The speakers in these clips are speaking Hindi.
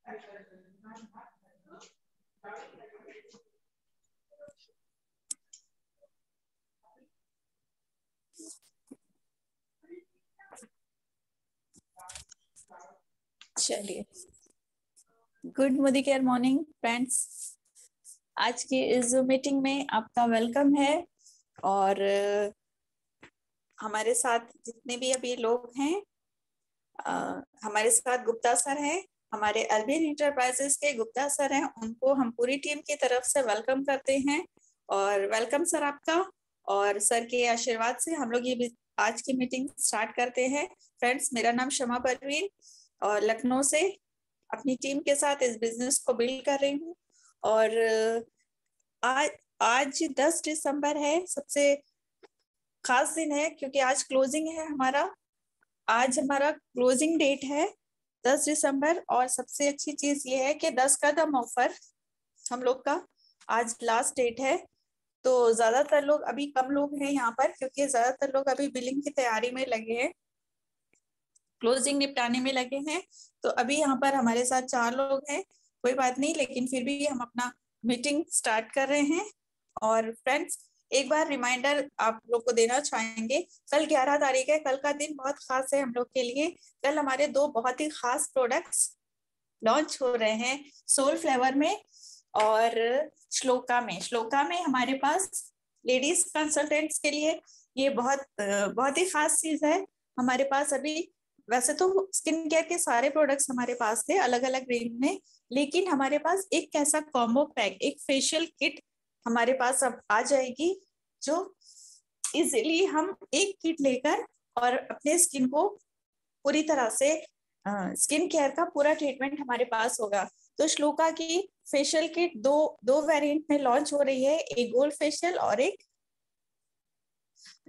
चलिए, good Modi care morning friends. आज की इस मीटिंग में आपका वेलकम है। और हमारे साथ जितने भी अभी लोग हैं, हमारे साथ गुप्ता सर हैं, हमारे अरबिन इंटरप्राइजेस के गुप्ता सर हैं। उनको हम पूरी टीम की तरफ से वेलकम करते हैं। और वेलकम सर आपका। और सर के आशीर्वाद से हम लोग ये आज की मीटिंग स्टार्ट करते हैं। फ्रेंड्स, मेरा नाम शमा परवीन और लखनऊ से अपनी टीम के साथ इस बिजनेस को बिल्ड कर रही हूँ। और आज 10 दिसंबर है, सबसे खास दिन है क्योंकि आज क्लोजिंग है हमारा। आज हमारा क्लोजिंग डेट है 10 दिसंबर। और सबसे अच्छी चीज ये है कि 10 कदम ऑफर हम लोग का आज लास्ट डेट है। तो ज्यादातर लोग, अभी कम लोग हैं यहाँ पर क्योंकि ज्यादातर लोग अभी बिलिंग की तैयारी में लगे हैं, क्लोजिंग निपटाने में लगे हैं। तो अभी यहाँ पर हमारे साथ 4 लोग हैं, कोई बात नहीं, लेकिन फिर भी हम अपना मीटिंग स्टार्ट कर रहे हैं। और फ्रेंड्स, एक बार रिमाइंडर आप लोग को देना चाहेंगे, कल 11 तारीख है। कल का दिन बहुत खास है हम लोग के लिए। कल हमारे 2 बहुत ही खास प्रोडक्ट्स लॉन्च हो रहे हैं, सोल फ्लेवर में और श्लोका में। श्लोका में हमारे पास लेडीज कंसल्टेंट्स के लिए ये बहुत ही खास चीज है। हमारे पास अभी, वैसे तो स्किन केयर के सारे प्रोडक्ट्स हमारे पास थे अलग अलग रेंज में, लेकिन हमारे पास एक ऐसा कॉम्बो पैक, एक फेशियल किट हमारे पास अब आ जाएगी, जो इजीली हम एक किट लेकर और अपने स्किन को पूरी तरह से स्किन केयर का पूरा ट्रीटमेंट हमारे पास होगा। तो श्लोका की फेशियल किट दो वेरिएंट में लॉन्च हो रही है, एक गोल्ड फेशियल और एक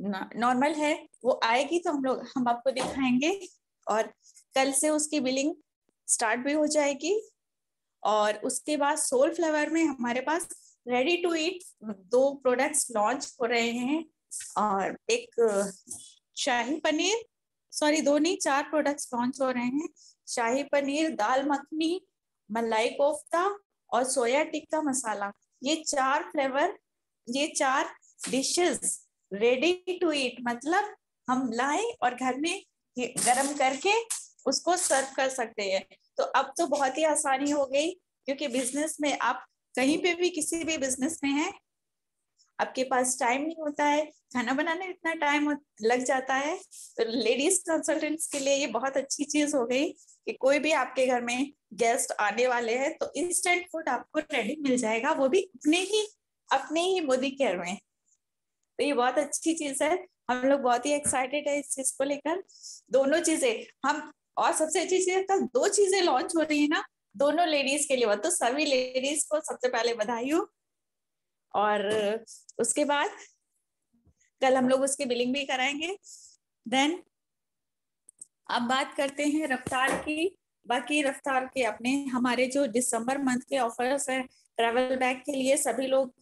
नॉर्मल है। वो आएगी तो हम आपको दिखाएंगे। और कल से उसकी बिलिंग स्टार्ट भी हो जाएगी। और उसके बाद सोल फ्लेवर में हमारे पास ready to eat 2 products launch हो रहे हैं। और एक शाही पनीर, सॉरी 2 नहीं 4 प्रोडक्ट्स लॉन्च हो रहे हैं। शाही पनीर, दाल मखनी, मलाई कोफ्ता और सोया टिक्का मसाला। ये 4 फ्लेवर, ये 4 डिशेस रेडी टू ईट, मतलब हम लाए और घर में गरम करके उसको सर्व कर सकते हैं। तो अब तो बहुत ही आसानी हो गई क्योंकि बिजनेस में आप कहीं पे भी किसी भी बिजनेस में हैं, आपके पास टाइम नहीं होता है, खाना बनाने में इतना टाइम लग जाता है। तो लेडीज कंसल्टेंट्स के लिए ये बहुत अच्छी चीज हो गई कि कोई भी आपके घर में गेस्ट आने वाले हैं तो इंस्टेंट फूड आपको रेडी मिल जाएगा, वो भी अपने ही मोदी केयर में। तो ये बहुत अच्छी चीज है। हम लोग बहुत ही एक्साइटेड है इस चीज को लेकर। दोनों चीजें हम, और सबसे अच्छी चीज कल 2 चीजें लॉन्च हो रही है ना, दोनों लेडीज के लिए। तो सभी लेडीज को सबसे पहले बधाई हो। और उसके बाद कल हम लोग उसकी बिलिंग भी कराएंगे। देन अब बात करते हैं रफ्तार की। बाकी रफ्तार के अपने हमारे जो दिसंबर मंथ के ऑफर्स हैं ट्रैवल बैग के लिए, सभी लोग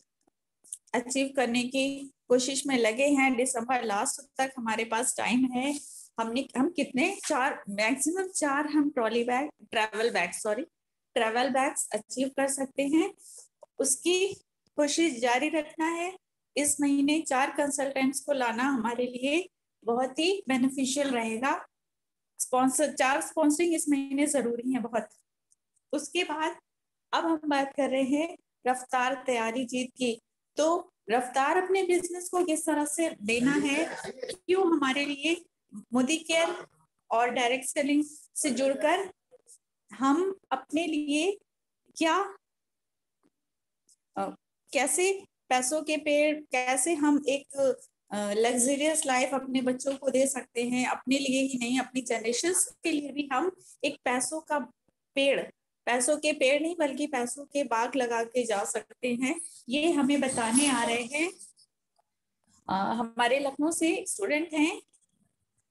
अचीव करने की कोशिश में लगे हैं। दिसंबर लास्ट तक हमारे पास टाइम है। हम कितने 4, मैक्सिमम 4 हम ट्रैवल बैग्स अचीव कर सकते हैं। उसकी कोशिश जारी रखना है। इस महीने 4 कंसल्टेंट्स को लाना हमारे लिए बहुत ही बेनिफिशियल रहेगा। 4 स्पॉन्सरिंग इस महीने जरूरी है बहुत। उसके बाद अब हम बात कर रहे हैं रफ्तार तैयारी जीत की। तो रफ्तार अपने बिजनेस को किस तरह से देना है, क्यों हमारे लिए मोदी केयर और डायरेक्ट सेलिंग से जुड़कर हम अपने लिए क्या, कैसे पैसों के पेड़, कैसे हम एक लग्जरियस लाइफ अपने बच्चों को दे सकते हैं। अपने लिए ही नहीं, अपनी जनरेशन के लिए भी हम एक पैसों के पेड़ नहीं बल्कि पैसों के बाग लगा के जा सकते हैं। ये हमें बताने आ रहे हैं हमारे लखनऊ से स्टूडेंट हैं,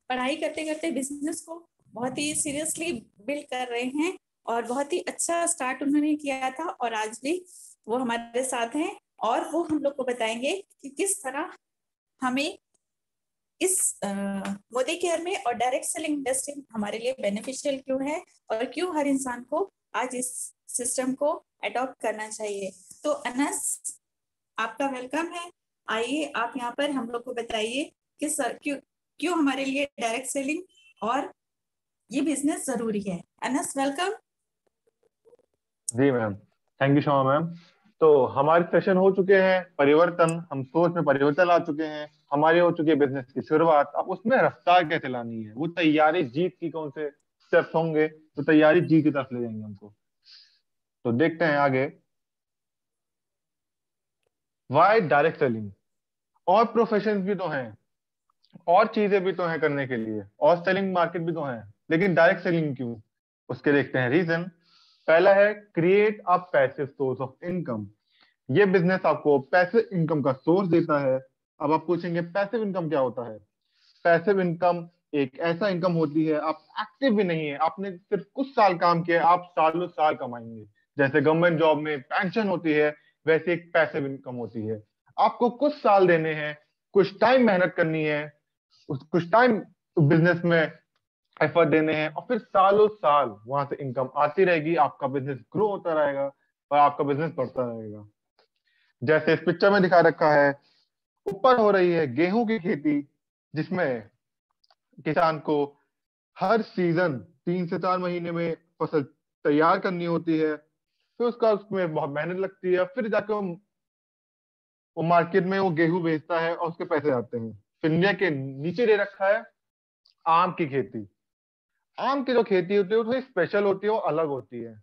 पढ़ाई करते करते बिजनेस को बहुत ही सीरियसली बिल्ड कर रहे हैं। और बहुत ही अच्छा स्टार्ट उन्होंने किया था और आज भी वो हमारे साथ हैं। और वो हम लोग को बताएंगे कि किस तरह हमें इस मोदी केयर में और डायरेक्ट सेलिंग इंडस्ट्री हमारे लिए बेनिफिशियल क्यों है और क्यों हर इंसान को आज इस सिस्टम को अडॉप्ट करना चाहिए। तो अनस, आपका वेलकम है। आइए आप यहाँ पर हम लोग को बताइए कि सर क्यों क्यों हमारे लिए डायरेक्ट सेलिंग और ये बिजनेस जरूरी है। अनस वेलकम। जी ma'am, thank you Shoma ma'am. तो हमारे सेशन हो चुके हैं परिवर्तन, हम सोच में परिवर्तन ला चुके हैं, हमारी हो चुकी है बिजनेस की शुरुआत। अब उसमें रफ्तार कैसे लानी है, वो तैयारी जीत की कौन से स्टेप्स होंगे तो तैयारी जीत की तरफ ले जाएंगे हमको। तो देखते हैं आगे। Why direct selling? और प्रोफेशन भी तो हैं, और चीजें भी तो हैं करने के लिए, और सेलिंग मार्केट भी तो है, लेकिन डायरेक्ट सेलिंग क्यों? उसके देखते हैं रीजन। पहला है create a passive source of income. ये बिजनेस आपको पैसिव इनकम का सोर्स देता है। अब आप पूछेंगे पैसिव इनकम क्या होता है? पैसिव इनकम एक ऐसा इनकम होती है, आप एक्टिव भी नहीं है, आपने सिर्फ कुछ साल काम किया, आप सालों साल कमाएंगे। जैसे गवर्नमेंट जॉब में पेंशन होती है, वैसे एक पैसिव इनकम होती है। आपको कुछ साल देने हैं, कुछ टाइम मेहनत करनी है, कुछ टाइम बिजनेस में एफर्ट देने हैं, और फिर सालों साल वहां से इनकम आती रहेगी, आपका बिजनेस ग्रो होता रहेगा और आपका बिजनेस बढ़ता रहेगा। जैसे इस पिक्चर में दिखा रखा है, ऊपर हो रही है गेहूं की खेती, जिसमें किसान को हर सीजन 3 से 4 महीने में फसल तैयार करनी होती है। फिर उसका उसमें बहुत मेहनत लगती है, फिर जाकर वो मार्केट में वो गेहूं बेचता है और उसके पैसे आते हैं। फिर इंडिया के नीचे दे रखा है आम की खेती। आम की जो खेती होती है वो थोड़ी स्पेशल होती है, वो अलग होती है।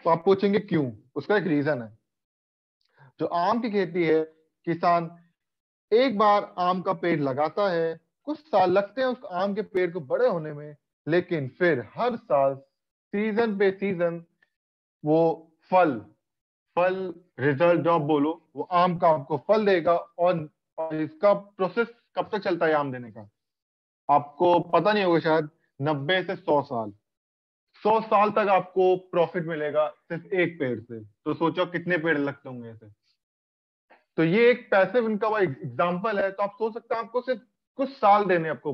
तो आप पूछेंगे क्यों? उसका एक रीजन है। जो आम की खेती है, किसान एक बार आम का पेड़ लगाता है, कुछ साल लगते हैं उस आम के पेड़ को बड़े होने में, लेकिन फिर हर साल सीजन पे सीजन वो फल फल रिजल्ट जो आप बोलो, वो आम का आपको फल देगा। और इसका प्रोसेस कब तक चलता है आम देने का? आपको पता नहीं होगा शायद। 90 से 100 साल, 100 साल तक आपको प्रॉफिट मिलेगा सिर्फ एक पेड़ से। तो सोचो कितने पेड़ लगते होंगे ऐसे। तो ये एक पैसिव इनकम का एग्जांपल है। तो आप सोच सकते हैं आपको सिर्फ कुछ साल देने आपको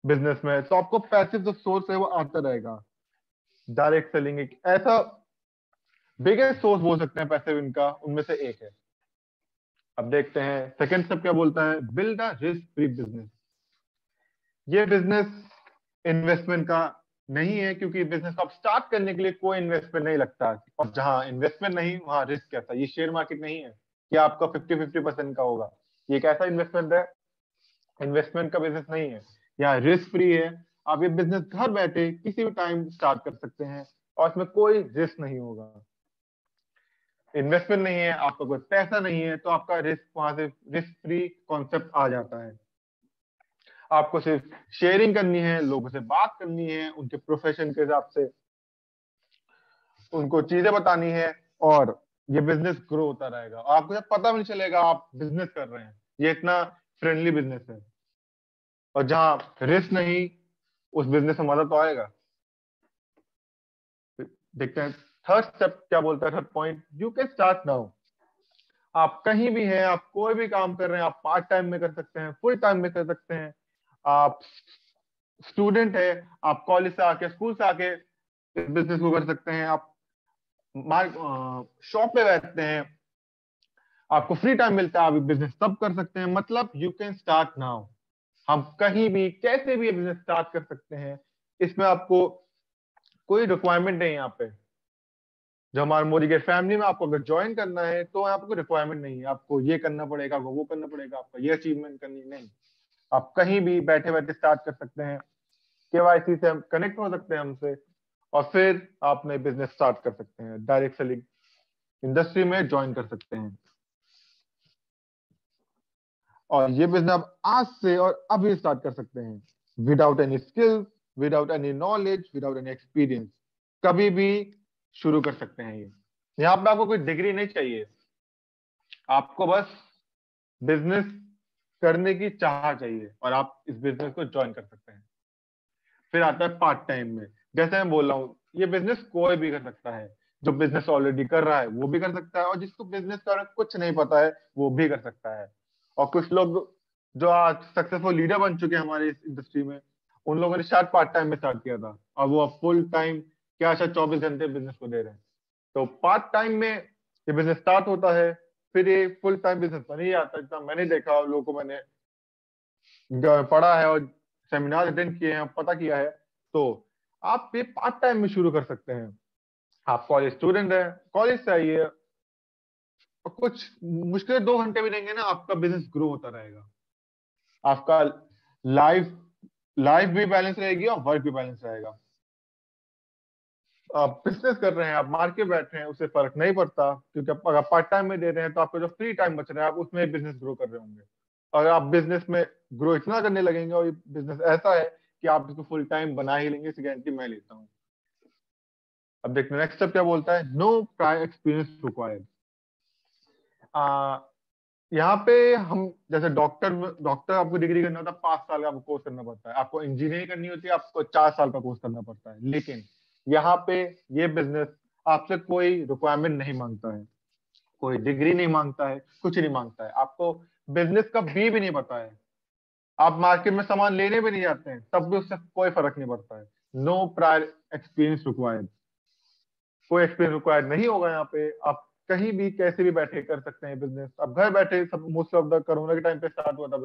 बिजनेस में, तो आपको पैसिव जो सोर्स है वो आता रहेगा। डायरेक्ट सेलिंग एक ऐसा बिगेस्ट सोर्स बोल सकते हैं पैसिव इनका, उनमें से एक है। अब देखते हैं सेकंड स्टेप क्या बोलता है। Build a risk free business. ये बिजनेस इन्वेस्टमेंट का नहीं है, क्योंकि बिजनेस को आप स्टार्ट करने के लिए कोई इन्वेस्टमेंट नहीं लगता। और जहां इन्वेस्टमेंट नहीं वहां रिस्क कैसा? ये शेयर मार्केट नहीं है कि आपका 50-50% का होगा। ये एक ऐसा इन्वेस्टमेंट है, इन्वेस्टमेंट का बिजनेस नहीं है। यहाँ रिस्क फ्री है। आप ये बिजनेस घर बैठे किसी भी टाइम स्टार्ट कर सकते हैं और इसमें कोई रिस्क नहीं होगा। इन्वेस्टमेंट नहीं है, आपका कोई पैसा नहीं है, तो आपका रिस्क वहां से रिस्क फ्री कॉन्सेप्ट आ जाता है। आपको सिर्फ शेयरिंग करनी है, लोगों से बात करनी है, उनके प्रोफेशन के हिसाब से उनको चीजें बतानी है, और ये बिजनेस ग्रो होता रहेगा। आपको जब पता भी नहीं चलेगा आप बिजनेस कर रहे हैं। ये इतना फ्रेंडली बिजनेस है। और जहाँ रिस्क नहीं, उस बिजनेस में मजा तो आएगा। देखते हैं थर्ड स्टेप क्या बोलता है। Third point, you can start now. आप कहीं भी हैं, आप कोई भी काम कर रहे हैं, आप पार्ट टाइम में कर सकते हैं, फुल टाइम में कर सकते हैं। आप स्टूडेंट है, आप कॉलेज से आके, स्कूल से आके इस बिजनेस को कर सकते हैं। आप मार्क शॉप पे बैठते हैं, आपको फ्री टाइम मिलता है, आप बिजनेस तब कर सकते हैं। मतलब यू कैन स्टार्ट नाउ। हम कहीं भी कैसे भी बिजनेस स्टार्ट कर सकते हैं। इसमें आपको कोई रिक्वायरमेंट नहीं है। यहाँ पे जो हमारे मोदी के फैमिली में आपको अगर ज्वाइन करना है, तो यहाँ पे कोई रिक्वायरमेंट नहीं है आपको ये करना पड़ेगा, आपको वो करना पड़ेगा, आपका ये अचीवमेंट करनी नहीं। आप कहीं भी बैठे बैठे स्टार्ट कर सकते हैं। केवाईसी से हम कनेक्ट हो सकते हैं हमसे, और फिर आप अपने बिजनेस स्टार्ट कर सकते हैं, डायरेक्ट सेलिंग इंडस्ट्री में ज्वाइन कर सकते हैं। और ये बिजनेस आप आज से और अभी स्टार्ट कर सकते हैं, without any skills, without any knowledge, without any experience. कभी भी शुरू कर सकते हैं ये। यहाँ पे आपको कोई डिग्री नहीं चाहिए, आपको बस बिजनेस करने की चाह चाहिए और आप इस बिजनेस को ज्वाइन कर सकते हैं। फिर आता है पार्ट टाइम में। जैसे मैं बोल रहा हूँ, ये बिजनेस कोई भी कर सकता है। जो बिजनेस ऑलरेडी कर रहा है वो भी कर सकता है, और जिसको बिजनेस का कुछ नहीं पता है वो भी कर सकता है। और कुछ लोग जो आज सक्सेसफुल लीडर बन चुके हैं हमारे इस इंडस्ट्री में, उन लोगों ने शायद पार्ट टाइम में स्टार्ट किया था और वो अब फुल टाइम क्या शायद 24 घंटे बिजनेस को दे रहे हैं। तो पार्ट टाइम में ये बिजनेस स्टार्ट होता है, फिर ये फुल टाइम बिजनेस बन ही जाता है। इतना मैंने देखा और लोगों को मैंने पढ़ा है और सेमिनार अटेंड किए हैं, पता किया है। तो आप ये पार्ट टाइम में शुरू कर सकते हैं। आप कॉलेज स्टूडेंट है, कॉलेज से आइए, और कुछ मुश्किल 2 घंटे भी देंगे ना, आपका बिजनेस ग्रो होता रहेगा। आपका लाइफ लाइफ भी बैलेंस रहेगी और वर्क भी बैलेंस रहेगा। आप बिजनेस कर रहे हैं, आप मार के बैठ रहे हैं, उससे फर्क नहीं पड़ता, क्योंकि अगर पार्ट टाइम में दे रहे हैं तो आपका जो फ्री टाइम बच रहा है आप उसमें बिजनेस ग्रो कर रहे होंगे। और आप बिजनेस में ग्रो इतना करने लगेंगे और ये बिजनेस ऐसा है कि आप इसको फुल टाइम बना ही लेंगे, इसकी गारंटी मैं लेता हूँ। अब देखते हैं नेक्स्ट स्टेप क्या बोलता है। No prior experience required. यहाँ पे हम जैसे डॉक्टर आपको डिग्री करना होता है, 5 साल का आपको कोर्स करना पड़ता है। आपको इंजीनियरिंग करनी होती है, आपको 4 साल का कोर्स करना पड़ता है। लेकिन यहाँ पे ये बिजनेस आपसे कोई रिक्वायरमेंट नहीं मांगता है, कोई डिग्री नहीं मांगता है, कुछ नहीं मांगता है। आपको बिजनेस का भी नहीं पता है, आप मार्केट में सामान लेने भी नहीं जाते हैं, तब भी उससे कोई फर्क नहीं पड़ता है। No prior experience required. कोई एक्सपीरियंस रिक्वायर्ड नहीं होगा यहाँ पे। आप कहीं भी कैसे भी बैठे कर सकते हैं बिजनेस। अब घर बैठे, सब मोस्ट ऑफ द कोरोना के टाइम पे स्टार्ट हुआ था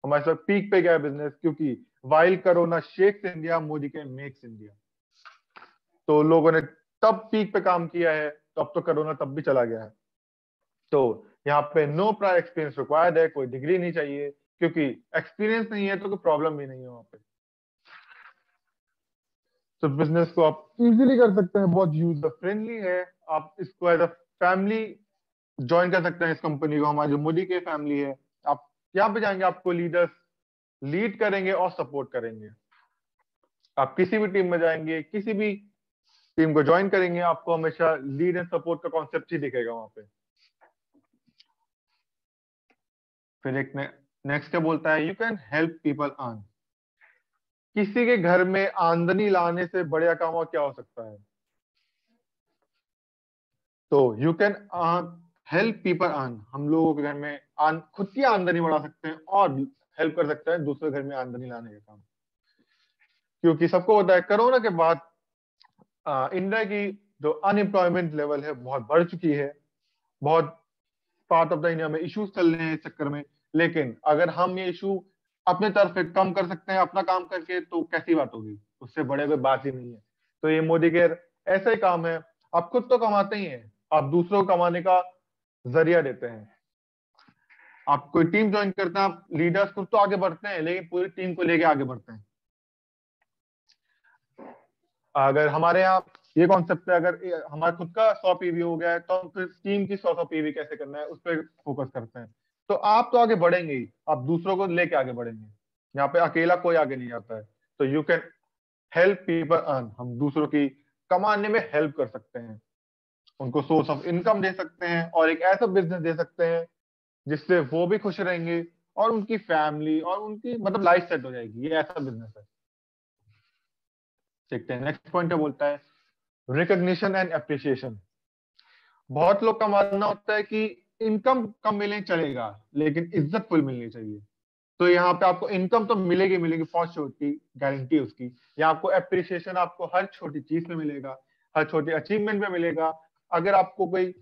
हमारे साथ, पीक पे गया बिजनेस, क्योंकि while corona shakes India, Modi के मेक्स इंडिया। तो लोगों ने तब पीक पे काम किया है, तो अब तो कोरोना तब भी चला गया है। तो यहाँ पे नो प्रायर एक्सपीरियंस रिक्वायर्ड है, कोई डिग्री नहीं चाहिए, क्योंकि एक्सपीरियंस नहीं है तो कोई प्रॉब्लम भी नहीं है वहाँ पे। तो बिजनेस को आप इजीली कर सकते हैं, बहुत यूजर फ्रेंडली है। आप इसको एज अ फैमिली ज्वाइन कर सकते हैं, इस कंपनी को। हमारी जो मोदी के फैमिली है, आप यहाँ पे जाएंगे, आपको लीडर्स लीड करेंगे और सपोर्ट करेंगे। आप किसी भी टीम में जाएंगे, किसी भी टीम को ज्वाइन करेंगे, आपको हमेशा लीड एंड सपोर्ट का कॉन्सेप्ट ही दिखेगा वहां पे। फिर एक नेक्स्ट क्या बोलता है, you can help people earn. किसी के घर में आमदनी लाने से बढ़िया काम और क्या हो सकता है। तो you can help people earn. हम लोगों के घर में खुद की आमदनी बढ़ा सकते हैं और हेल्प कर सकते हैं दूसरे घर में आमदनी लाने का काम। क्योंकि सबको पता है कोरोना के बाद इंडिया की जो अनएम्प्लॉयमेंट लेवल है बहुत बढ़ चुकी है। बहुत पार्ट ऑफ द इंडिया में इश्यूज चल रहे हैं इस चक्कर में। लेकिन अगर हम ये इशू अपने तरफ से कम कर सकते हैं अपना काम करके, तो कैसी बात होगी, उससे बड़े कोई बात ही नहीं है। तो ये मोदी केयर ऐसा ही काम है। आप खुद तो कमाते ही हैं, आप दूसरों को कमाने का जरिया देते हैं। आप कोई टीम ज्वाइन करते हैं, आप लीडर्स खुद तो आगे बढ़ते हैं, लेकिन पूरी टीम को लेके आगे बढ़ते हैं। अगर हमारे यहाँ ये कॉन्सेप्ट है, अगर हमारा खुद का 100 पीवी हो गया है, तो हम फिर टीम की 100 पीवी कैसे करना है उस पर फोकस करते हैं। तो आप तो आगे बढ़ेंगे ही, आप दूसरों को लेके आगे बढ़ेंगे। यहाँ पे अकेला कोई आगे नहीं आता है। तो you can help people earn. हम दूसरों की कमाने में हेल्प कर सकते हैं, उनको सोर्स ऑफ इनकम दे सकते हैं और एक ऐसा बिजनेस दे सकते हैं जिससे वो भी खुश रहेंगे और उनकी फैमिली और उनकी मतलब लाइफ सेट हो जाएगी। ये ऐसा बिजनेस है। देखते हैं नेक्स्ट पॉइंट क्या बोलता है, रिकॉग्निशन एंड अप्रिसिएशन। बहुत लोग का मानना होता है कि इनकम कम मिले चलेगा, लेकिन इज्जत फुल मिलनी चाहिए। तो यहाँ पे आपको इनकम तो मिलेगी मिलेगी, बहुत छोटी गारंटी है उसकी। या आपको अप्रिसिएशन आपको हर छोटी चीज में मिलेगा, हर छोटी अचीवमेंट में मिलेगा। अगर आपको कोई,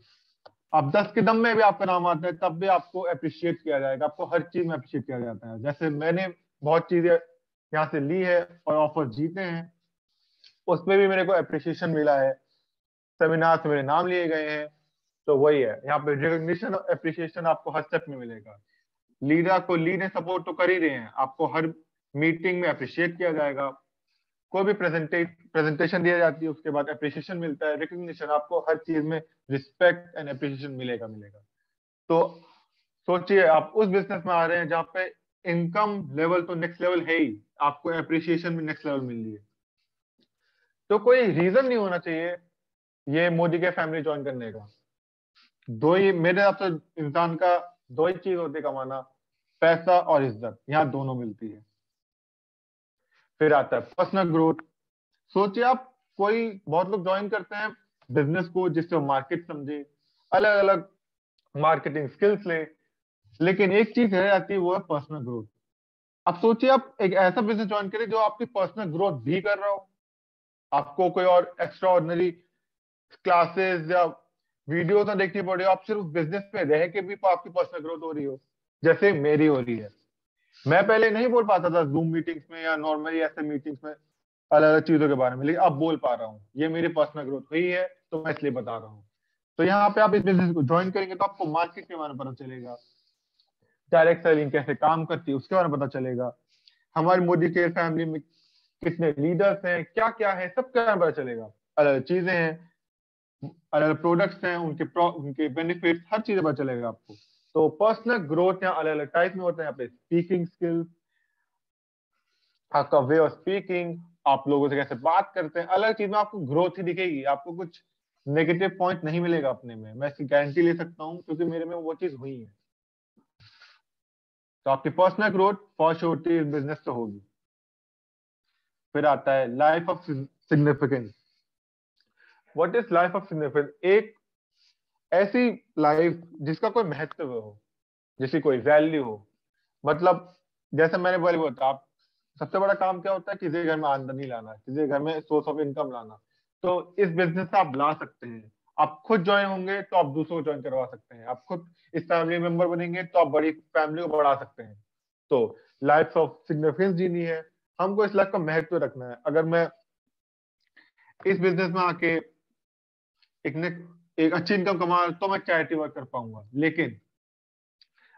आप 10 के दम में भी आपका नाम आता है, तब भी आपको अप्रिशिएट किया जाएगा। आपको हर चीज में अप्रिशिएट किया जाता है। जैसे मैंने बहुत चीजें यहाँ से ली है और ऑफर जीते हैं, उसमें भी मेरे को अप्रिशिएशन मिला है, सेमिनार से मेरे नाम लिए गए हैं। तो वही है, यहाँ पे रिकॉग्निशन और अप्रिसिएशन आपको हर स्टेप में मिलेगा। लीडर को लीड एंड सपोर्ट तो कर ही रहे हैं, आपको हर मीटिंग में अप्रिशिएट किया जाएगा। कोई भी प्रेजेंटेशन दिया जाती है उसके बाद अप्रिसिएशन मिलता है, रिकॉग्निशन। आपको हर चीज में रिस्पेक्ट एंड अप्रिसिएशन मिलेगा मिलेगा। तो सोचिए, आप उस बिजनेस में आ रहे हैं जहाँ पे इनकम लेवल तो नेक्स्ट लेवल है ही, आपको अप्रिसिएशन भी नेक्स्ट लेवल मिल रही है। तो कोई रीजन नहीं होना चाहिए ये मोदी के फैमिली ज्वाइन करने का। दो ही मेरे हिसाब से इंसान का दो ही चीज होती है कमाना, पैसा और इज्जत। यहाँ दोनों मिलती है। फिर आता है पर्सनल ग्रोथ। सोचिए आप, कोई बहुत लोग ज्वाइन करते हैं बिजनेस को जिससे वो मार्केट समझे, अलग अलग मार्केटिंग स्किल्स ले, लेकिन एक चीज रह जाती है, वो है पर्सनल ग्रोथ। अब सोचिए आप एक ऐसा बिजनेस ज्वाइन करें जो आपकी पर्सनल ग्रोथ भी कर रहा हो, आपको कोई और एक्स्ट्रा ऑर्डिनरी क्लासेस या वीडियो तो देखनी पड़े, आप सिर्फ बिजनेस में रह के भी आपकी पर्सनल ग्रोथ हो रही हो, जैसे मेरी हो रही है। मैं पहले नहीं बोल पाता था जूम मीटिंग्स में या नॉर्मली ऐसे मीटिंग्स में अलग अलग चीजों के बारे में, लेकिन अब बोल पा रहा हूँ। ये मेरी पर्सनल ग्रोथ हुई है तो मैं इसलिए बता रहा हूँ। तो यहाँ पे आप इस बिजनेस को ज्वाइन करेंगे तो आपको मार्केट के बारे में पता चलेगा, डायरेक्ट सेलिंग कैसे काम करती है उसके बारे में पता चलेगा, हमारी मोदी केयर फैमिली में कितने लीडर्स हैं, क्या क्या है, सब के बारे में पता चलेगा। अलग अलग चीजें हैं, अलग अलग प्रोडक्ट्स हैं, उनके बेनिफिट्स, हर चीज पता चलेगा आपको। तो पर्सनल ग्रोथ यहाँ अलग अलग टाइप में होता है। यहाँ पे स्पीकिंग स्किल्स, आपका वे ऑफ स्पीकिंग, आप लोगों से कैसे बात करते हैं, अलग चीज में आपको ग्रोथ ही दिखेगी। आपको कुछ नेगेटिव पॉइंट नहीं मिलेगा अपने में, मैं इसकी गारंटी ले सकता हूँ क्योंकि मेरे में वो चीज हुई है। तो आपकी पर्सनल ग्रोथ फॉर श्योर इस बिजनेस से होगी। फिर आता है life of significance. What is life of significance? एक ऐसी लाइफ जिसका कोई महत्व हो, जिसकी कोई वैल्यू हो। मतलब जैसे मैंने पहले बोला, आप सबसे बड़ा काम क्या होता है? किसी के घर में आमदनी लाना, किसी के घर में सोर्स ऑफ इनकम लाना। तो इस बिजनेस से आप ला सकते हैं। आप खुद ज्वाइन होंगे तो आप दूसरों को ज्वाइन करवा सकते हैं, आप खुद इस फैमिली मेंबर बनेंगे तो आप बड़ी फैमिली को बढ़ा सकते हैं। तो लाइफ ऑफ सिग्निफिकेंस जीनी है, हमको इस लाइफ का महत्व रखना है। अगर मैं इस बिजनेस में आके एक एक अच्छी इनकम कमा तो मैं चैरिटी वर्क कर पाऊंगा, लेकिन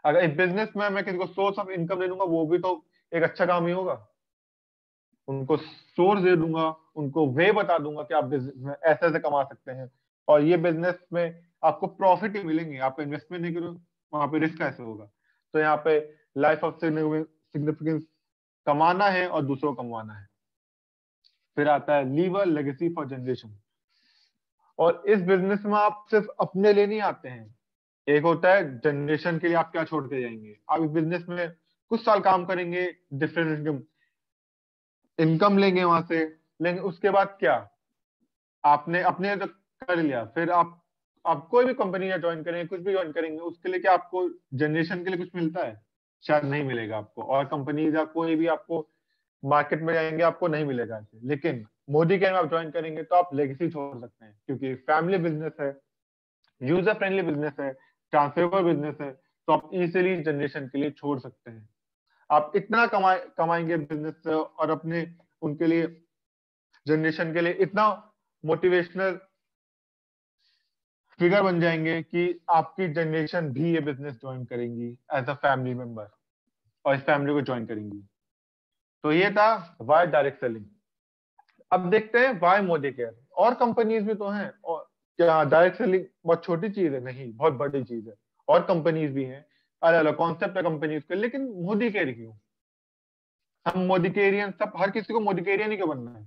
अगर इस बिजनेस में मैं किसी को सोर्स ऑफ इनकम दे दूंगा, वो भी तो एक अच्छा काम ही होगा। उनको सोर्स दे दूंगा, उनको वे बता दूंगा कि आप बिजनेस में ऐसे ऐसे कमा सकते हैं, और ये बिजनेस में आपको प्रॉफिट ही मिलेंगे। आप इन्वेस्टमेंट नहीं करो, वहां पे रिस्क कैसे होगा? तो यहाँ पे लाइफ ऑफ सिग्निफिकेंस कमाना है और दूसरों को कमाना है। फिर आता है leave a legacy for generation. और इस बिजनेस में आप सिर्फ अपने लिए नहीं आते हैं, एक होता है जनरेशन के लिए आप क्या छोड़ के जाएंगे। आप इस बिजनेस में कुछ साल काम करेंगे, डिफरेंट इनकम इनकम लेंगे वहां से, लेकिन उसके बाद क्या? आपने अपने तो कर लिया, फिर आप कोई भी कंपनी या ज्वाइन करेंगे, कुछ भी ज्वाइन करेंगे, उसके लिए क्या आपको जनरेशन के लिए कुछ मिलता है? शायद नहीं मिलेगा आपको। और कंपनीज या कोई भी आपको मार्केट में जाएंगे आपको नहीं मिलेगा ऐसे। लेकिन मोदी के में आप ज्वाइन करेंगे तो आप लेगेसी छोड़ सकते हैं, क्योंकि फैमिली बिजनेस है, यूजर फ्रेंडली बिजनेस है, ट्रांसफरेबल बिजनेस है, तो आप इजिली जनरेशन के लिए छोड़ सकते हैं। आप इतना कमाएंगे बिजनेस से, और अपने उनके लिए जनरेशन के लिए इतना मोटिवेशनल फिगर बन जाएंगे कि आपकी जनरेशन भी ये बिजनेस ज्वाइन करेंगी एज अ फैमिली मेंबर, और इस फैमिली को ज्वाइन करेंगी। तो ये था वाई डायरेक्ट सेलिंग। अब देखते हैं वाई मोदी केयर। और कंपनीज भी तो हैं, और क्या डायरेक्ट सेलिंग बहुत छोटी चीज है? नहीं, बहुत बड़ी चीज है। और कंपनीज भी हैं, अलग अलग कॉन्सेप्ट है कंपनीज के, लेकिन मोदी केयर क्यों? हम मोदी केरियन, सब हर किसी को मोदी केरियन ही क्यों बनना है?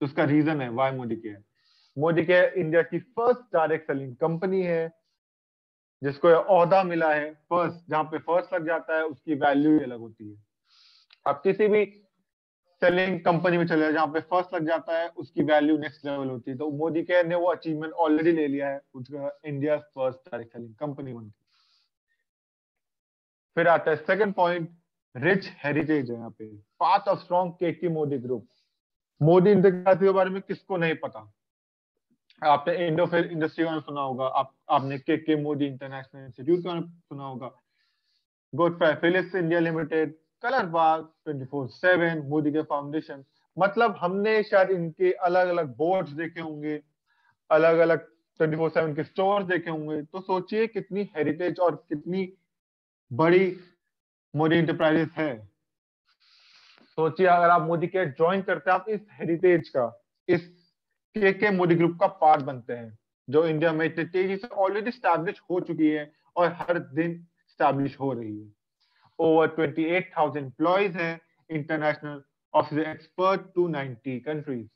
तो उसका रीजन है why Modi care. Modi care India की फर्स्ट डायरेक्ट सेलिंग कंपनी है, जिसको ये ओहदा मिला है फर्स्ट। जहां पे फर्स्ट लग जाता है उसकी वैल्यू ही अलग होती है। आप किसी भी सेलिंग कंपनी में चले जाओ, जहाँ पे फर्स्ट लग जाता है उसकी वैल्यू नेक्स्ट लेवल होती है। तो मोदी केयर ने वो अचीवमेंट ऑलरेडी ले लिया है, उसका India first direct selling company बनती है। फिर आता है सेकंड पॉइंट, रिच हेरिटेज है यहाँ पे। Part of strong Keki Modi group. Modi enterprise के बारे में किसको नहीं पता? आपने इंडोफिल इंडस्ट्री का सुना होगा, आपने के मोदी इंटरनेशनल इंस्टीट्यूट का सुना होगा, गुडफ्राई फिलिप्स इंडिया लिमिटेड, कलर बाग, 24/7 मोदी के फाउंडेशन। मतलब हमने शायद इनके अलग अलग बोर्ड्स देखे होंगे, अलग अलग 24/7 के स्टोर्स देखे होंगे। तो सोचिए कितनी हेरिटेज और कितनी बड़ी मोदी इंटरप्राइजेस है। सोचिए अगर आप मोदी के ज्वाइन करते हैं, आप इस हेरिटेज का, इस के मोदी ग्रुप का पार्ट बनते हैं, जो इंडिया में इतनी तेजी से ऑलरेडी स्टैब्लिश हो चुकी है और हर दिन स्टैब्लिश हो रही है। ओवर 28,000 एम्प्लॉयज हैं, international office expert to 90 countries.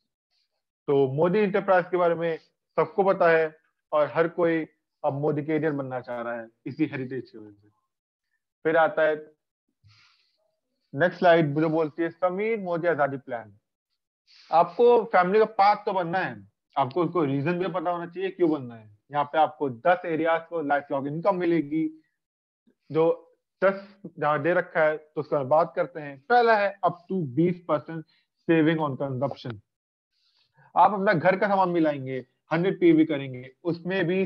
तो मोदी इंटरप्राइज के बारे में सबको पता है, और हर कोई अब मोदी कैरियर बनना चाह रहा है इसी हेरिटेज की वजह से। फिर आता है नेक्स्ट स्लाइड, जो बोलती है समीर मोदी आजादी प्लान। आपको फैमिली का पाथ तो बनना है, आपको उसको रीजन भी पता होना चाहिए क्यों बनना है। यहाँ पे आपको 10 एरियाज को लाइफ लॉन्ग इनकम मिलेगी, जो 10 जहाँ दे रखा है। तो उसका बात करते हैं। पहला है up to 20% saving on consumption. आप अपना घर का सामान भी लाएंगे, 100 पीवी करेंगे, उसमें भी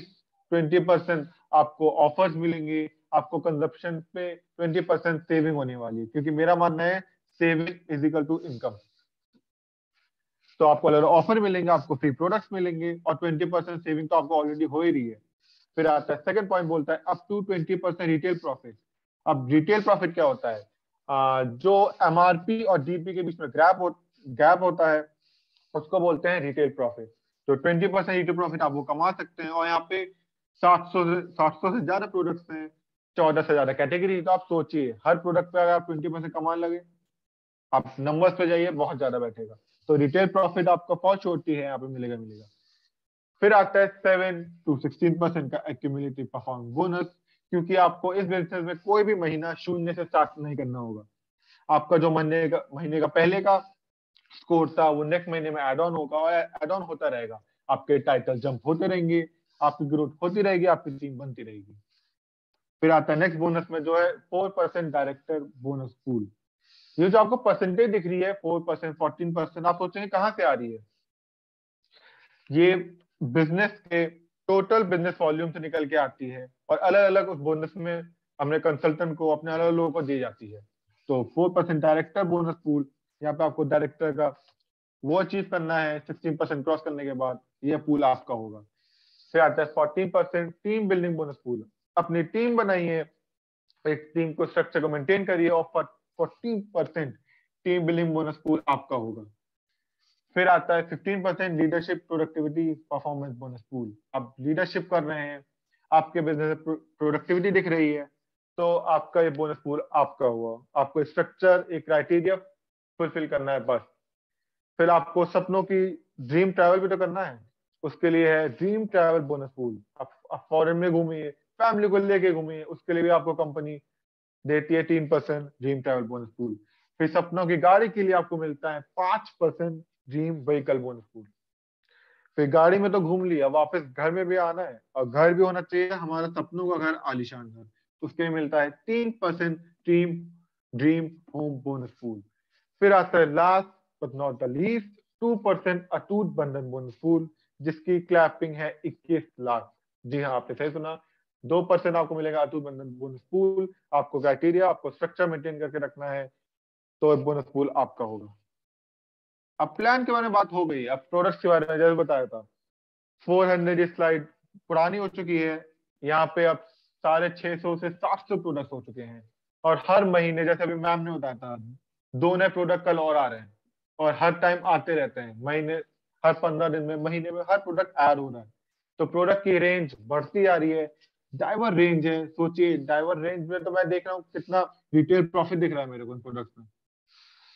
20% आपको ऑफर्स मिलेंगे, आपको कंजप्शन पे 20% सेविंग होने वाली है, क्योंकि मेरा मानना है saving is equal to income. तो आपको अलग ऑफर मिलेंगे, आपको फ्री प्रोडक्ट्स मिलेंगे, और 20% सेविंग तो आपको ऑलरेडी हो ही रही है। फिर आता है सेकंड पॉइंट, बोलता है अप टू 20% रिटेल प्रॉफिट। अब रिटेल प्रॉफिट क्या होता है? जो एमआरपी और डीपी के बीच में गैप होता है, उसको बोलते हैं रिटेल प्रॉफिट। तो 20% रिटेल प्रॉफिट आप वो कमा सकते हैं। और यहाँ पे 700 से ज्यादा प्रोडक्ट्स हैं, 14 से ज्यादा कैटेगरी। तो आप सोचिए, हर प्रोडक्ट पे अगर आप 20% कमाने लगे, आप नंबर्स पे जाइए, बहुत ज्यादा बैठेगा। तो रिटेल प्रॉफिट आपको फॉर छोटी है, यहाँ पे मिलेगा। फिर आता है 7 to 16% का एक्यूमुलेटिव परफॉर्मेंस बोनस, क्योंकि आपको इस बिजनेस में कोई भी महीना शून्य से स्टार्ट नहीं करना होगा। आपका जो महीने का पहले का स्कोर था, वो नेक्स्ट महीने में एड ऑन होगा, और एड ऑन होता रहेगा। आपके टाइटल जंप होते रहेंगे, आपकी ग्रोथ होती रहेगी, आपकी टीम बनती रहेगी। फिर आता है नेक्स्ट बोनस में, जो है 4% डायरेक्टर बोनस पूल। ये जो आपको परसेंटेज दिख रही है, 4%, 14%, आप सोचेंगे कहाँ से आ रही है? ये बिजनेस के टोटल बिजनेस वॉल्यूम से निकल के आती है, और अलग अलग उस बोनस में हमने कंसल्टेंट को, अपने अलग लोगों को दी जाती है। तो 4% डायरेक्टर बोनस पूल, यहाँ पे आपको डायरेक्टर का वो अचीव करना है 16% क्रॉस करने के बाद, ये पूल आपका होगा। फिर आता है 14% टीम बिल्डिंग बोनस पूल। अपनी टीम बनाइए, एक टीम को स्ट्रक्चर को मेंटेन करिए, और 14% टीम बिल्डिंग बोनस पूल आपका होगा। फिर आता है 15% leadership productivity performance bonus pool. अब लीडरशिप कर रहे हैं, आपके बिजनेस में प्रोडक्टिविटी दिख रही है, तो आपका ये बोनस पूल आपका हुआ। आपको स्ट्रक्चर, एक क्राइटेरिया फुलफिल करना है बस। फिर आपको सपनों की ड्रीम ट्रैवल भी तो करना है, उसके लिए है ड्रीम ट्रैवल बोनस पूल। आप फॉरेन में घूमिए, फैमिली को लेके घूमिए, उसके लिए भी आपको कंपनी देती है 3% ड्रीम ट्रैवल बोनस पूल। फिर सपनों की गाड़ी के लिए आपको मिलता है 5% ड्रीम व्हीकल बोनस पूल। फिर गाड़ी में तो घूम लिया, वापस घर में भी आना है, और घर भी होना चाहिए हमारा सपनों का घर, आलीशान घर। उसके लिए मिलता है 3% dream dream home bonus pool. फिर आता है last but not the least, 2% अटूट बंधन बोनस पूल, जिसकी क्लैपिंग है 21 लाख। जी हाँ, आपने सही सुना, 2% आपको मिलेगा अटूट बंधन बोनस पूल। आपको क्राइटेरिया, आपको स्ट्रक्चर मेंटेन करके रखना है, तो बोनस पूल आपका होगा। अब प्लान के बारे में बात हो गई, अब प्रोडक्ट्स के बारे में जैसे बताया था, 400 ये स्लाइड पुरानी हो चुकी है। यहाँ पे अब 650 से 700 प्रोडक्ट्स हो चुके हैं, और हर महीने, जैसे अभी मैम ने बताया था, 2 नए प्रोडक्ट कल और आ रहे हैं, और हर टाइम आते रहते हैं। हर 15 दिन में, महीने में हर प्रोडक्ट ऐड हो रहा है। तो प्रोडक्ट की रेंज बढ़ती आ रही है, डाइवर रेंज है। सोचिए, डाइवर रेंज में तो मैं देख रहा हूँ कितना रिटेल प्रॉफिट दिख रहा है मेरे को इन प्रोडक्ट में।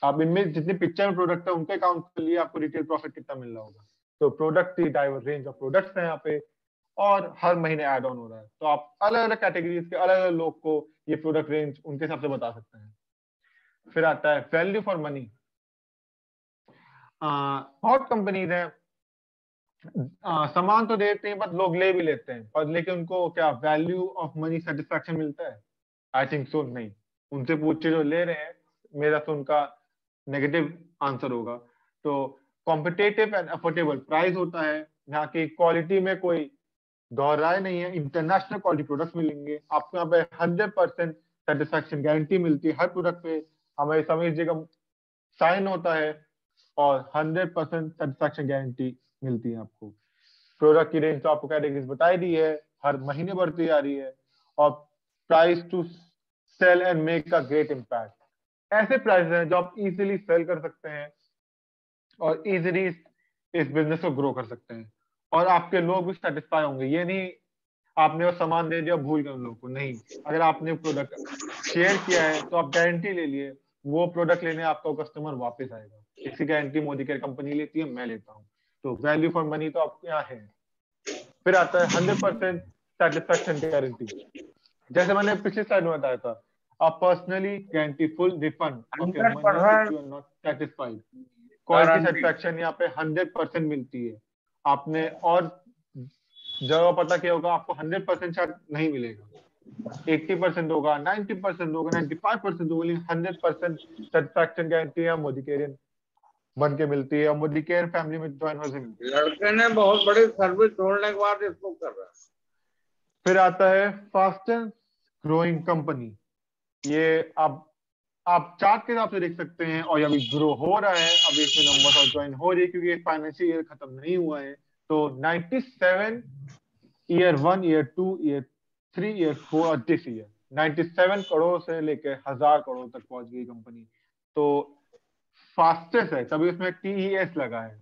आप इनमें जितने पिक्चर में प्रोडक्ट है, उनके काउंट कर लिए, आपको रिटेल प्रॉफिट कितना मिल रहा होगा। तो प्रोडक्ट की डाइवर रेंज ऑफ प्रोडक्ट्स है यहाँ पे, और हर महीने ऐड ऑन हो रहा है। तो आप अलग अलग कैटेगरीज के अलग अलग लोग को ये प्रोडक्ट रेंज उनके हिसाब से बता सकते हैं। फिर आता है वैल्यू फॉर मनी। बहुत कंपनीज हैं, सामान तो देते हैं, बस लोग ले भी लेते हैं, पर लेकिन उनको क्या वैल्यू ऑफ मनी सेटिस्फैक्शन मिलता है? आई थिंक सो नहीं। उनसे पूछे जो ले रहे हैं, मेरा तो उनका नेगेटिव आंसर होगा। तो कॉम्पिटेटिव एंड अफोर्डेबल प्राइस होता है, यहाँ की क्वालिटी में कोई दोहराए नहीं है। इंटरनेशनल क्वालिटी प्रोडक्ट्स मिलेंगे आपको, यहाँ पे 100% सेटिस्फैक्शन गारंटी मिलती है हर प्रोडक्ट पे। हमें समझिएगा, साइन होता है, और 100% सेटिस्फैक्शन गारंटी मिलती है आपको। प्रोडक्ट की रेंज तो आपको कैटेगरीज बताई दी है, हर महीने बढ़ती आ रही है, और price to sell and make a great impact. ऐसे प्राइस हैं जो आप इजीली सेल कर सकते हैं, और इजीली इस बिजनेस को ग्रो कर सकते हैं, और आपके लोग भी सेटिस्फाई होंगे। ये नहीं आपने वो सामान दे दिया, भूल गए उन लोगों को, नहीं। अगर आपने प्रोडक्ट शेयर किया है, तो आप गारंटी ले लिए, वो प्रोडक्ट लेने आपका कस्टमर वापस आएगा। इसकी गारंटी मोदी केयर कंपनी लेती है, मैं लेता हूँ। तो वैल्यू फॉर मनी तो आपके यहाँ है। फिर आता है 100% सेटिस्फैक्शन गारंटी। जैसे मैंने पिछली स्लाइड में बताया था, आप personally guarantee full refund of your money if 100% you are not satisfied. Quality guarantee. Satisfaction यहाँ पे 100% मिलती है। आपने और जगह पता क्या होगा, आपको 100% शायद नहीं मिलेगा, 80% होगा, 90% होगा, 95% होगा, लेकिन 100% सेटिस्फैक्शन गारंटी है मोदी केयर बन के मिलती है और मोदी केयर फैमिली में ज्वाइन होने से मिलती है। लड़के ने बहुत बड़ी सर्विस छोड़ने के बाद इसको कर रहा है। फिर आता है फास्टेस्ट ग्रोइंग कंपनी। ये आप चार्ट के हिसाब से देख सकते हैं, और अभी ग्रो हो रहा है, अभी इसमें नंबर और ज्वाइन हो रही है क्योंकि फाइनेंशियल ईयर खत्म नहीं हुआ है। तो 97 ईयर 1, ईयर 2, ईयर 3, ईयर 4 और दिस ईयर 97 करोड़ से लेकर 1000 करोड़ तक पहुंच गई कंपनी। तो फास्टेस्ट है, तभी उसमें TES लगा है।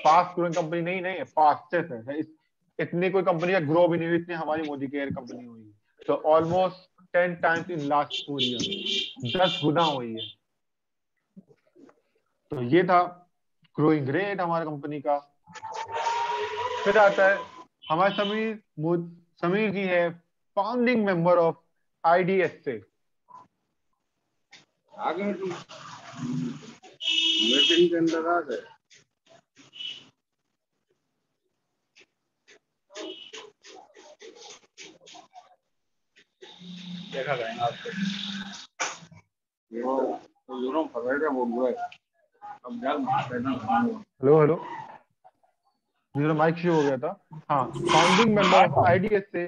फास्ट ग्रोइंग कंपनी नहीं है, फास्टेस्ट है। इतनी कोई कंपनी का ग्रो भी नहीं हुई, इतनी हमारी मोदी केयर कंपनी हुई। तो almost 10 times in last 4 year, 10 गुना हुई है। तो ये था ग्रोइंग रेट हमारे कंपनी का। फिर आता है हमारे समीर जी है फाउंडिंग मेंबर ऑफ IDSA। आगे मीटिंग के अंदर आ गए। देखा जाएगा आपको। हेलो मेरा माइक शो हो गया था। हाँ, founding member of IDSA।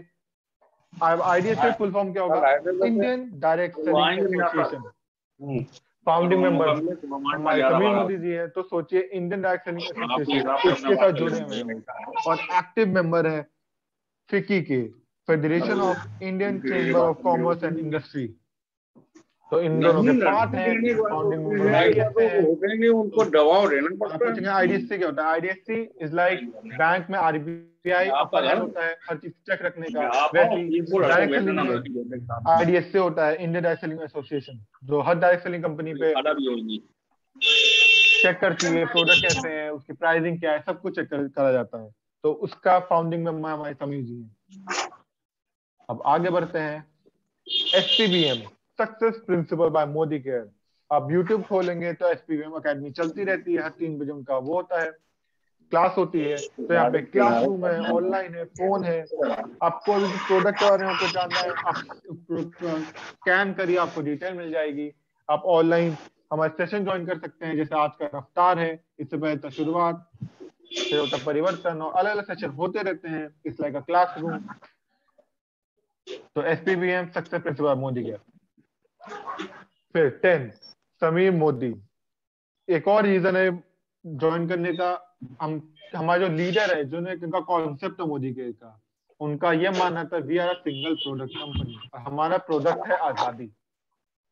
IDSA full form क्या होगा? Indian direct selling association. Founding member हमारे समीर मोदी जी हैं, तो सोचिए इंडियन डायरेक्ट सेलिंग एसोसिएशन इसके साथ जुड़े हुए हैं। और एक्टिव मेंबर है फिकी के, federation of Indian chamber of commerce and industry. तो इन दोनों के पार्ट हैं। फाउंडिंग मेंबर IDSA है। उनको दबाव देना आप पड़ता पूछेंगे IDSA क्या होता है? IDSA इज लाइक बैंक में RBI अपर हेड होता है हर चीज चेक रखने का, वैसे ही डायरेक्ट सेलिंग में IDSA होता है, इंडियन डायरेक्ट सेलिंग एसोसिएशन, जो हर डायरेक्ट सेलिंग कंपनी पे चेक करती है प्रोडक्ट कैसे हैं, उसकी प्राइसिंग क्या है, सब कुछ चेक करा जाता है। तो उसका फाउंडिंग मेंबर हमारे समीर जी हैं। अब आगे बढ़ते हैं। SPBM, success principal bye Modi care. आप YouTube खोलेंगे तो SPBM अकेडमी चलती रहती है, हर 3 बजे उनका वो होता है, क्लास होती है। तो यहाँ पे क्लासरूम है, ऑनलाइन है, फोन है। आपको अभी प्रोडक्ट के बारे में आपको जानना है, आप स्कैन करिए, आपको डिटेल मिल जाएगी। आप ऑनलाइन हमारे सेशन ज्वाइन कर सकते हैं, जैसे आज का रफ्तार है, इससे पहले था शुरुआत, फिर होता परिवर्तन, और अलग अलग सेशन होते रहते हैं। It's like a classroom. तो SPBM success principle Modi care. फिर 10 समीर मोदी। एक और रीजन है ज्वाइन करने का, हमारा जो लीडर है, जो इनका कॉन्सेप्ट है मोदी केयर का, उनका ये मानना था we are a single product company, और हमारा प्रोडक्ट है आजादी।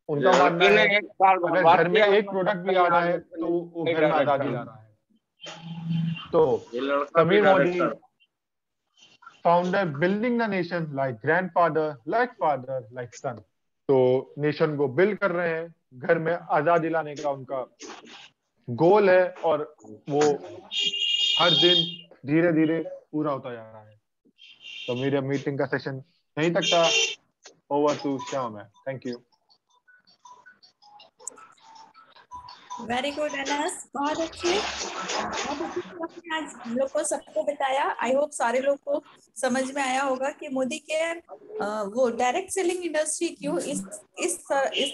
उनका मानना है अगर घर में एक प्रोडक्ट भी आ रहा है तो वो घर में आजादी ला रहा है। तो Sameer Modi founder building the nation like grandfather, like father, like son. तो नेशन को बिल्ड कर रहे हैं, घर में आजादी लाने का उनका गोल है, और वो हर दिन धीरे धीरे पूरा होता जा रहा है। तो मेरा मीटिंग का सेशन यहीं तक था। Over to Shyam ma'am, thank you. Very good Anas, बहुत अच्छे। आज हम लोग को सबको बताया। आई होप सारे लोग को समझ में आया होगा कि मोदी केयर वो डायरेक्ट सेलिंग इंडस्ट्री क्यों इस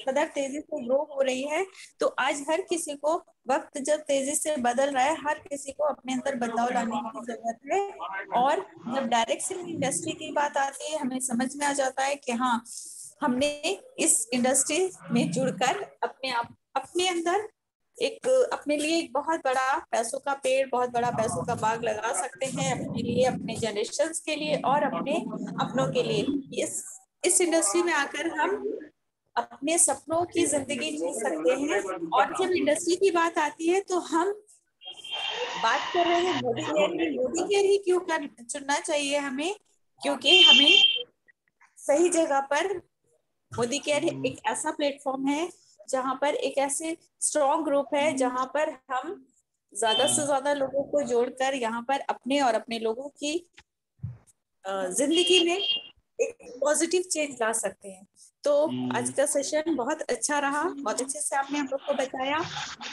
कदर तेजी से ग्रो हो रही है। तो आज हर किसी को, वक्त जब तेजी से बदल रहा है, हर किसी को अपने अंदर बदलाव लाने की जरूरत है। और जब डायरेक्ट सेलिंग इंडस्ट्री की बात आती है, हमें समझ में आ जाता है कि हाँ, हमने इस इंडस्ट्री में जुड़कर अपने अंदर अपने लिए एक बहुत बड़ा पैसों का पेड़, बहुत बड़ा पैसों का बाग लगा सकते हैं, अपने लिए, अपने जनरेशंस के लिए और अपनों के लिए। इस इंडस्ट्री में आकर हम अपने सपनों की जिंदगी जी सकते हैं। और जब इंडस्ट्री की बात आती है तो हम बात कर रहे हैं मोदी केयर की। मोदी केयर ही क्यों चुनना चाहिए हमें? क्योंकि हमें सही जगह पर मोदी केयर एक ऐसा प्लेटफॉर्म है जहां पर एक ऐसे स्ट्रॉन्ग ग्रुप है, जहां पर हम ज्यादा से ज्यादा लोगों को जोड़कर यहाँ पर अपने और अपने लोगों की जिंदगी में एक पॉजिटिव चेंज ला सकते हैं। तो आज का सेशन बहुत अच्छा रहा, बहुत अच्छे से आपने हम लोग को बताया।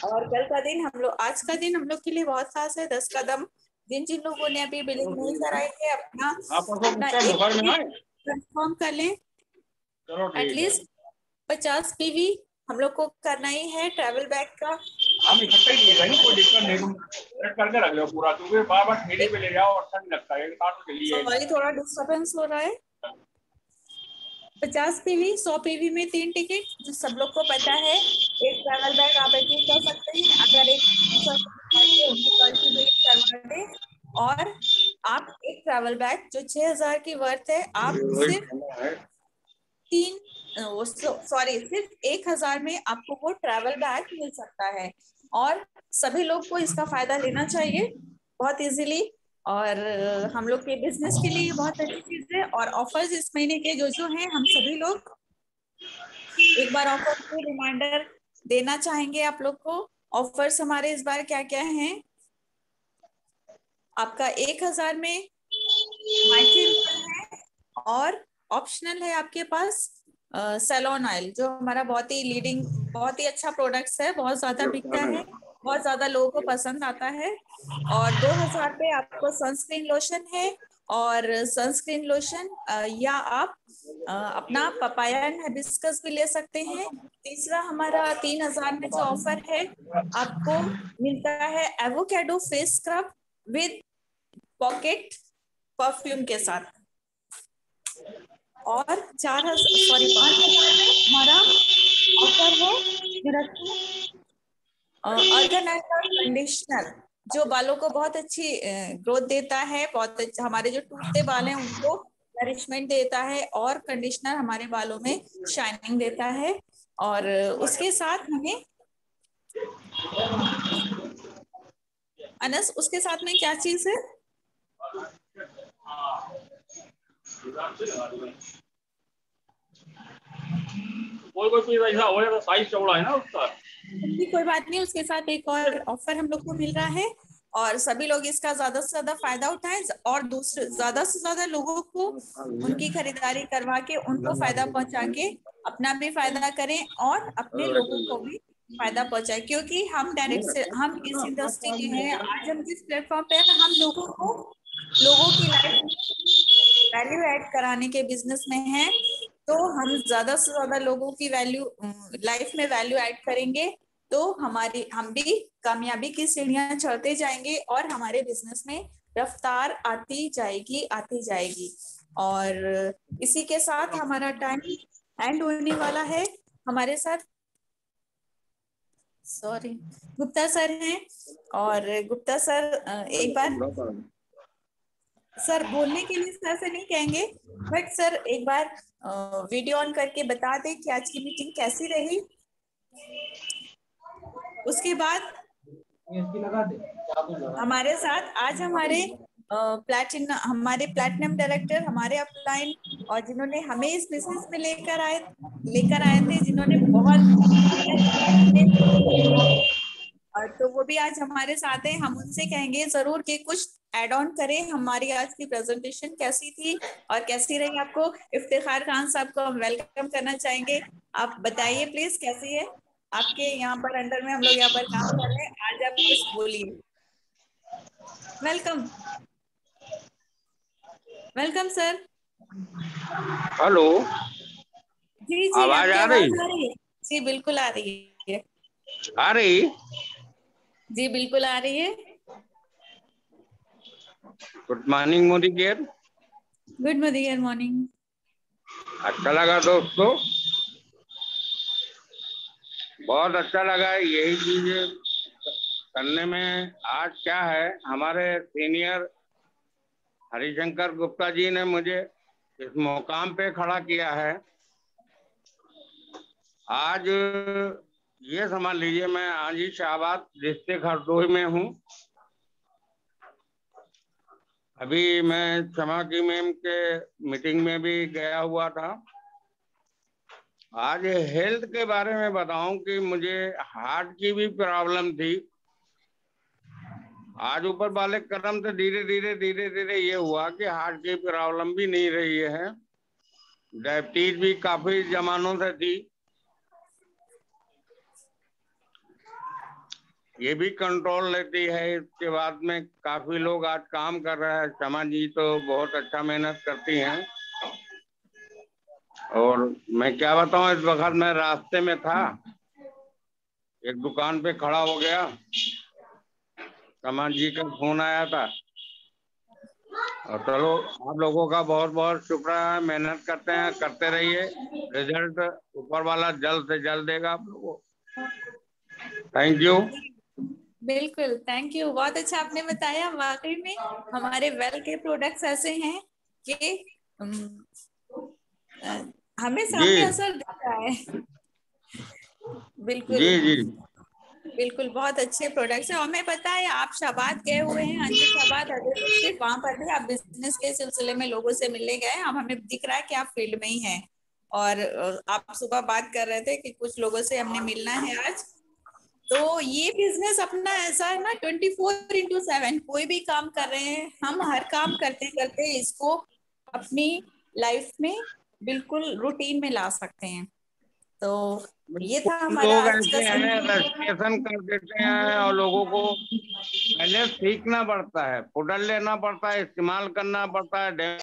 और कल का दिन आज का दिन हम लोग के लिए बहुत खास है। 10 कदम, जिन लोगों ने अभी बिलिंग नहीं कराई है, अपना कंफर्म कर लें। एटलीस्ट 50 PV हम लोग को करना ही है ट्रैवल बैग का। हम इकट्ठा ही ले जाएंगे, कोई दिक्कत नहीं, तुम सेट करके रख लो पूरा, क्योंकि बार बार ठेले पे ले जाओ अच्छा नहीं लगता है, एक साथ में चलिए। सॉरी थोड़ा डिस्टर्बेंस हो रहा है। 50 पीवी 100 पीवी में 3 टिकट, जो सब लोग को पता है। एक ट्रैवल बैग आप एग्री कर सकते हैं, अगर एक उनकी कल की बिलिंग करवा दे। और आप एक ट्रैवल बैग जो 6000 की वर्थ है, आप सिर्फ सिर्फ 1000 में आपको वो ट्रैवल बैग मिल सकता है। और सभी लोग को इसका फायदा लेना चाहिए बहुत इजीली। और हम लोग के बिजनेस के लिए बहुत अच्छी चीज है। और ऑफर्स इस महीने के जो हैं, हम सभी लोग एक बार ऑफर के रिमाइंडर देना चाहेंगे आप लोग को। ऑफर्स हमारे इस बार क्या क्या हैं? आपका 1000 में माइक्रो है, और ऑप्शनल है आपके पास सैलॉन ऑयल, जो हमारा बहुत ही लीडिंग, बहुत ही अच्छा प्रोडक्ट्स है, बहुत ज्यादा बिकता है, बहुत ज्यादा लोगों को पसंद आता है। और 2000 पे आपको सनस्क्रीन लोशन है। और सनस्क्रीन लोशन या आप अपना पपाया एंड हिबिस्कस भी ले सकते हैं। तीसरा हमारा 3000 में जो ऑफर है, आपको मिलता है avocado face scrub with pocket perfume के साथ। और 5000 में हमारा ऑफर है अर्गन कंडीशनर, जो बालों को बहुत अच्छी ग्रोथ देता है, बहुत अच्छा, हमारे जो टूटते बाल हैं उनको नरिशमेंट देता है, और कंडीशनर हमारे बालों में शाइनिंग देता है। और उसके साथ हमें अनस, उसके साथ में क्या चीज है? कोई चीज ऐसा हो जाए तो साइज चौड़ा है ना उसका। कोई बात नहीं, उसके साथ एक और ऑफर हम लोग को मिल रहा है, और सभी लोग इसका ज्यादा से ज्यादा फायदा उठाएं, और दूसरे ज्यादा से ज्यादा लोगों को उनकी खरीदारी करवा के उनको फायदा पहुंचा के अपना भी फायदा करें, और अपने लोगों को भी फायदा पहुंचाए। क्योंकि हम डायरेक्ट से, हम इस इंडस्ट्री के हैं, आज हम जिस प्लेटफॉर्म पे हैं, हम लोगों की लाइफ वैल्यू ऐड कराने के बिजनेस में है। तो हम ज्यादा से ज्यादा लोगों की वैल्यू, लाइफ में वैल्यू ऐड करेंगे, तो हम भी कामयाबी की सीढ़ियां चढ़ते जाएंगे, और हमारे बिजनेस में रफ्तार आती जाएगी। और इसी के साथ हमारा टाइम एंड होने वाला है। हमारे साथ गुप्ता सर हैं, और गुप्ता सर एक बार सर बोलने के लिए सर से नहीं कहेंगे, बट सर एक बार वीडियो ऑन करके बता दें कि आज की मीटिंग कैसी रही। उसके बाद हमारे साथ आज हमारे प्लैटिनम डायरेक्टर, हमारे अपलाइन, और जिन्होंने हमें इस बिजनेस में लेकर आए थे, जिन्होंने बहुत, और तो वो भी आज हमारे साथ हैं। हम उनसे कहेंगे जरूर कि कुछ एड ऑन करें, हमारी आज की प्रेजेंटेशन कैसी थी और कैसी रही आपको। इफ्तिखार खान साहब को हम वेलकम करना चाहेंगे। आप बताइए प्लीज, कैसी है आपके यहाँ पर अंडर में हम लोग यहाँ पर काम कर रहे हैं, आज आप कुछ बोलिए। Welcome, welcome sir. हेलो, जी जी, आवाज आपकी आ आवाज रही? आ रही है? जी बिल्कुल आ रही है। आ रही? जी बिल्कुल आ रही है। Good morning Modi care. Good morning. अच्छा लगा दोस्तों, बहुत अच्छा लगा यही चीजें करने में। आज क्या है, हमारे सीनियर हरिशंकर गुप्ता जी ने मुझे इस मुकाम पे खड़ा किया है। आज ये समझ लीजिए, मैं आजी शाहबाद डिस्ट्रिक्ट हरदोई में हूँ। अभी मैं क्षमा की मैम के मीटिंग में भी गया हुआ था। आज हेल्थ के बारे में बताऊं कि मुझे हार्ट की भी प्रॉब्लम थी। आज ऊपर वाले कदम से धीरे धीरे ये हुआ कि हार्ट की प्रॉब्लम भी नहीं रही है। डायबिटीज भी काफी जमानों से थी, ये भी कंट्रोल लेती है। इसके बाद में काफी लोग आज काम कर रहे हैं। क्षमा जी तो बहुत अच्छा मेहनत करती हैं। और मैं क्या बताऊं, इस वक्त मैं रास्ते में था एक दुकान पे खड़ा हो गया, कमान जी का फोन आया था। और चलो, आप लोगों का बहुत बहुत शुक्र है, मेहनत करते हैं, करते रहिए, रिजल्ट ऊपर वाला जल्द से जल्द देगा आप लोगों को। Thank you. बिल्कुल, थैंक यू। बहुत अच्छा आपने बताया। वाकई में हमारे वेल के प्रोडक्ट्स ऐसे हैं कि हमें सामने जी असर दिख रहा है। बिल्कुल जी जी बिल्कुल, बहुत अच्छे प्रोडक्ट्स हैं। और हमें पता है आप शाबाद गए हुए हैं, अंजू शाबाद सिर्फ वहां पर भी आप बिजनेस के सिलसिले में लोगों से मिलने गए। अब हमें दिख रहा है कि आप फील्ड में ही हैं। और आप सुबह बात कर रहे थे कि कुछ लोगों से हमने मिलना है आज। तो ये बिजनेस अपना ऐसा है ना, 24/7 कोई भी काम कर रहे हैं हम, हर काम करते करते इसको अपनी लाइफ में बिल्कुल रूटीन में ला सकते हैं। तो ये था कुछ हमारा लोग आज का ऐसे हैं रजिस्ट्रेशन कर देते हैं और लोगों को पहले सीखना पड़ता है, फुटल लेना पड़ता है, इस्तेमाल करना पड़ता है।